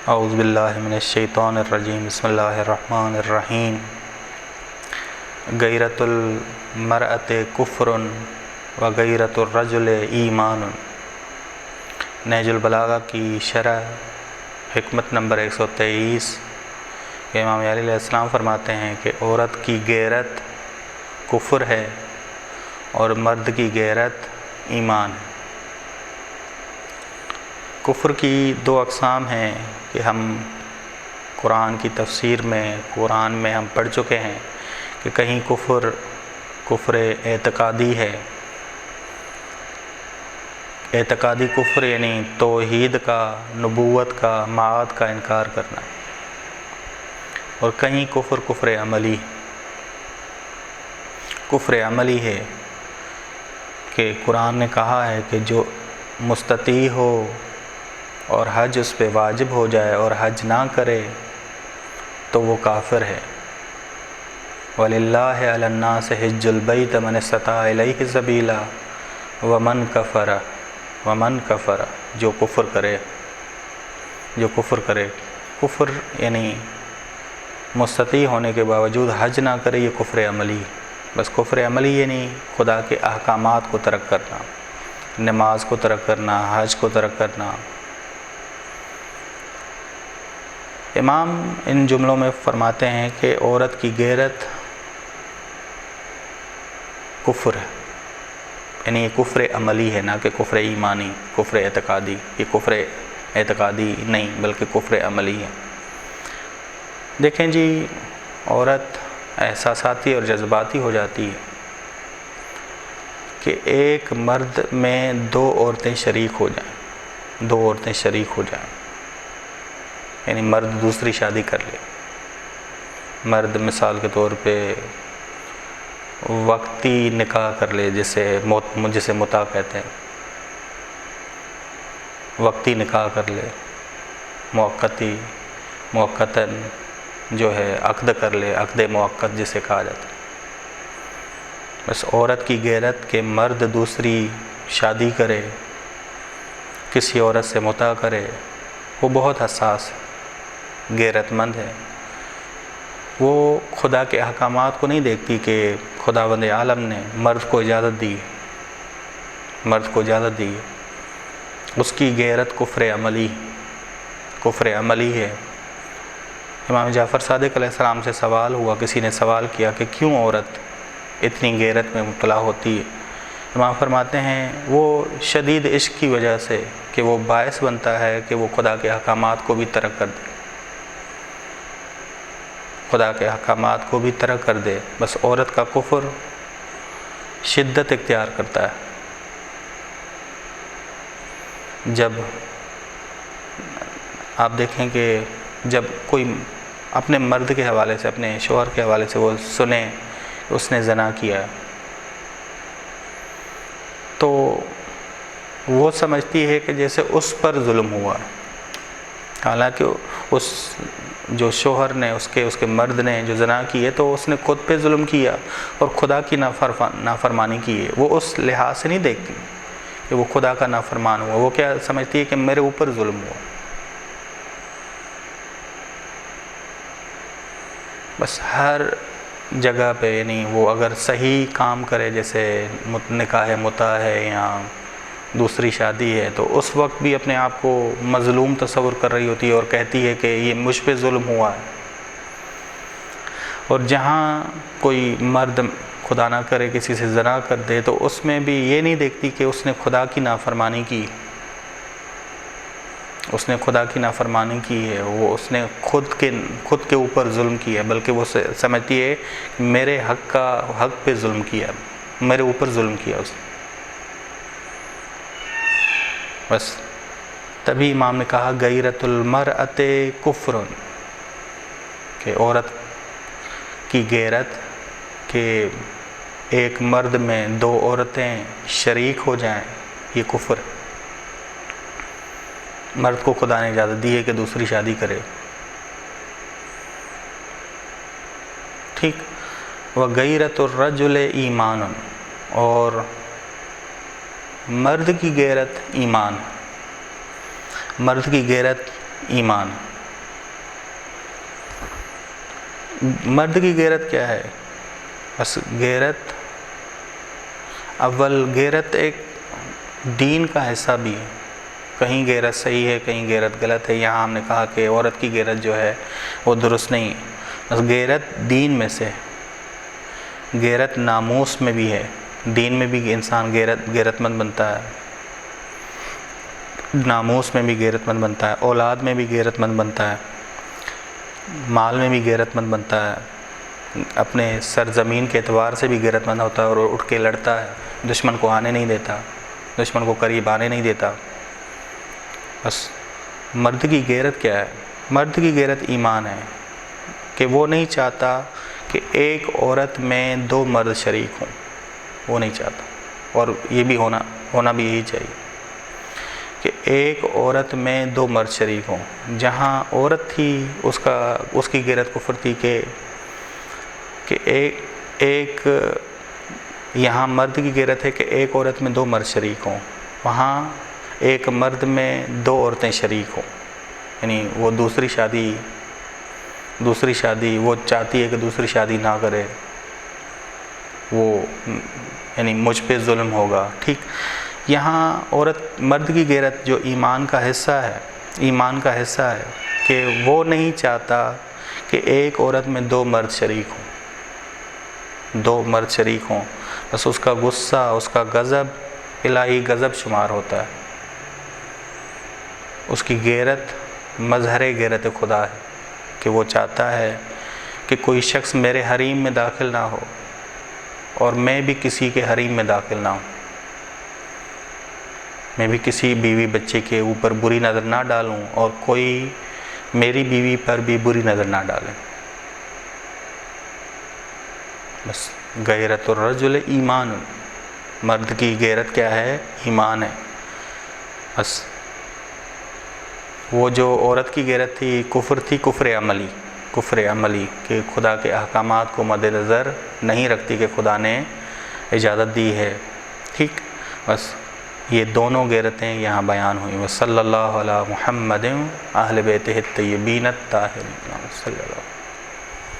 اعوذ باللہ من الشیطان الرجیم بسم اللہ الرحمن الرحیم غیرت المرأۃ کفر و غیرت الرجل ایمان۔ نہج البلاغہ کی شرح حکمت نمبر 123 کہ امام علی علیہ السلام فرماتے ہیں کہ عورت کی غیرت کفر ہے اور مرد کی غیرت ایمان ہے۔ کفر کی دو اقسام ہیں کہ ہم قرآن کی تفسیر میں ہم پڑھ چکے ہیں کہ کہیں کفر اعتقادی ہے۔ اعتقادی کفر یعنی توحید کا، نبوت کا، معاد کا انکار کرنا، اور کہیں کفر عملی۔ کفر عملی ہے کہ قرآن نے کہا ہے کہ جو مستطیع ہو اور حج اس پہ واجب ہو جائے اور حج نہ کرے تو وہ کافر ہے۔ وَلِلَّهِ عَلَى النَّاسِ حِجُّ الْبَيْتِ مَنِ اسْتَطَاعَ إِلَيْهِ سَبِيلًا وَمَنْ كَفَرَ جو کفر کرے کفر یعنی مستطیع ہونے کے باوجود حج نہ کرے، یہ کفر عملی۔ بس کفر عملی یعنی خدا کے احکامات کو ترک کرنا، نماز کو ترک کرنا، حج کو ترک کرنا۔ امام ان جملوں میں فرماتے ہیں کہ عورت کی غیرت کفر ہے، یعنی یہ کفر عملی ہے، نہ کہ کفر ایمانی، کفر اعتقادی۔ یہ کفر اعتقادی نہیں بلکہ کفر عملی ہے۔ دیکھیں جی، عورت احساساتی اور جذباتی ہو جاتی ہے کہ ایک مرد میں دو عورتیں شریک ہو جائیں، یعنی مرد دوسری شادی کر لے۔ مرد مثال کے طور پہ وقتی نکاح کر لے، جسے متع کہتے ہیں، وقتی نکاح کر لے، موقتاً جو ہے عقد کر لے، عقد موقت جسے کہا جاتا ہے۔ بس عورت کی غیرت کہ مرد دوسری شادی کرے، کسی عورت سے متع کرے، وہ بہت حساس ہے، غیرت مند ہے۔ وہ خدا کے احکامات کو نہیں دیکھتی کہ خداوند عالم نے مرد کو اجازت دی ہے۔ اس کی غیرت کفر عملی ہے۔ امام جعفر صادق علیہ السلام سے سوال ہوا، کسی نے سوال کیا کہ کیوں عورت اتنی غیرت میں مبتلا ہوتی ہے؟ امام فرماتے ہیں وہ شدید عشق کی وجہ سے کہ وہ باعث بنتا ہے کہ وہ خدا کے احکامات کو بھی ترک کر دے۔ بس عورت کا کفر شدت اختیار کرتا ہے۔ جب آپ دیکھیں کہ جب کوئی اپنے مرد کے حوالے سے، اپنے شوہر کے حوالے سے وہ سنے کہ اس نے زنا کیا ہے، تو وہ سمجھتی ہے کہ جیسے اس پر ظلم ہوا ہے، حالانکہ اس جو شوہر نے، اس کے مرد نے جو زنا کی ہے تو اس نے خود پہ ظلم کیا اور خدا کی نافرمانی کی ہے۔ وہ اس لحاظ سے نہیں دیکھتی کہ وہ خدا کا نافرمان ہوا، وہ کیا سمجھتی ہے کہ میرے اوپر ظلم ہوا۔ بس ہر جگہ پہ یعنی وہ اگر صحیح کام کرے، جیسے نکاح متع ہے یا دوسری شادی ہے، تو اس وقت بھی اپنے آپ کو مظلوم تصور کر رہی ہوتی ہے اور کہتی ہے کہ یہ مجھ پہ ظلم ہوا ہے۔ اور جہاں کوئی مرد خدا نہ کرے کسی سے زنا کر دے تو اس میں بھی یہ نہیں دیکھتی کہ اس نے خدا کی نافرمانی کی ہے، وہ اس نے خود کے اوپر ظلم کیا ہے، بلکہ وہ سمجھتی ہے میرے حق پہ ظلم کیا، میرے اوپر ظلم کیا اس نے۔ بس تبھی امام نے کہا غیرت المرأۃ کفر، کہ عورت کی غیرت کہ ایک مرد میں دو عورتیں شریک ہو جائیں، یہ کفر ہے۔ مرد کو خدا نے اجازت دی ہے کہ دوسری شادی کرے، ٹھیک۔ وغیرت الرجل ایمان، اور مرد کی غیرت ایمان، مرد کی غیرت ایمان۔ مرد کی غیرت کیا ہے؟ بس غیرت، اول غیرت ایک دین کا حصہ بھی ہے، کہیں غیرت صحیح ہے کہیں غیرت غلط ہے۔ یہاں ہم نے کہا کہ عورت کی غیرت جو ہے وہ درست نہیں ہے، بس غیرت دین میں سے، غیرت ناموس میں بھی ہے، دین میں بھی انسان غیرت مند بنتا ہے، ناموس میں بھی غیرت مند بنتا ہے، اولاد میں بھی غیرت مند بنتا ہے، مال میں بھی غیرت مند بنتا ہے، اپنے سرزمین کے اعتبار سے بھی غیرت مند ہوتا ہے اور اٹھ کے لڑتا ہے، دشمن کو آنے نہیں دیتا، دشمن کو قریب آنے نہیں دیتا۔ بس مرد کی غیرت کیا ہے؟ مرد کی غیرت ایمان ہے کہ وہ نہیں چاہتا کہ ایک عورت میں دو مرد شریک ہوں، وہ نہیں چاہتا، اور یہ بھی ہونا بھی یہی چاہیے کہ ایک عورت میں دو مرد شریک ہوں۔ جہاں عورت تھی اس کی غیرت کفر تھی کہ ایک یہاں مرد کی غیرت ہے کہ ایک عورت میں دو مرد شریک ہوں، وہاں ایک مرد میں دو عورتیں شریک ہوں، یعنی وہ دوسری شادی وہ چاہتی ہے کہ دوسری شادی نہ کرے، وہ یعنی مجھ پہ ظلم ہوگا، ٹھیک۔ یہاں مرد کی غیرت جو ایمان کا حصہ ہے کہ وہ نہیں چاہتا کہ ایک عورت میں دو مرد شریک ہوں، بس اس کا غصہ، اس کا غضب الہی غضب شمار ہوتا ہے۔ اس کی غیرت مظہر غیرت خدا ہے کہ وہ چاہتا ہے کہ کوئی شخص میرے حریم میں داخل نہ ہو اور میں بھی کسی کے حریم میں داخل نہ ہوں، میں بھی کسی بیوی بچے کے اوپر بری نظر نہ ڈالوں اور کوئی میری بیوی پر بھی بری نظر نہ ڈالے۔ بس غیرت الرجل ایمان، مرد کی غیرت کیا ہے؟ ایمان ہے۔ بس وہ جو عورت کی غیرت تھی کفر عملی کہ خدا کے احکامات کو مد نظر نہیں رکھتی کہ خدا نے اجازت دی ہے، ٹھیک۔ بس یہ دونوں غیرتیں یہاں بیان ہوئیں۔ وصلی اللہ علی محمد اہل بیتہ الطیبین الطاہرین، صلی اللہ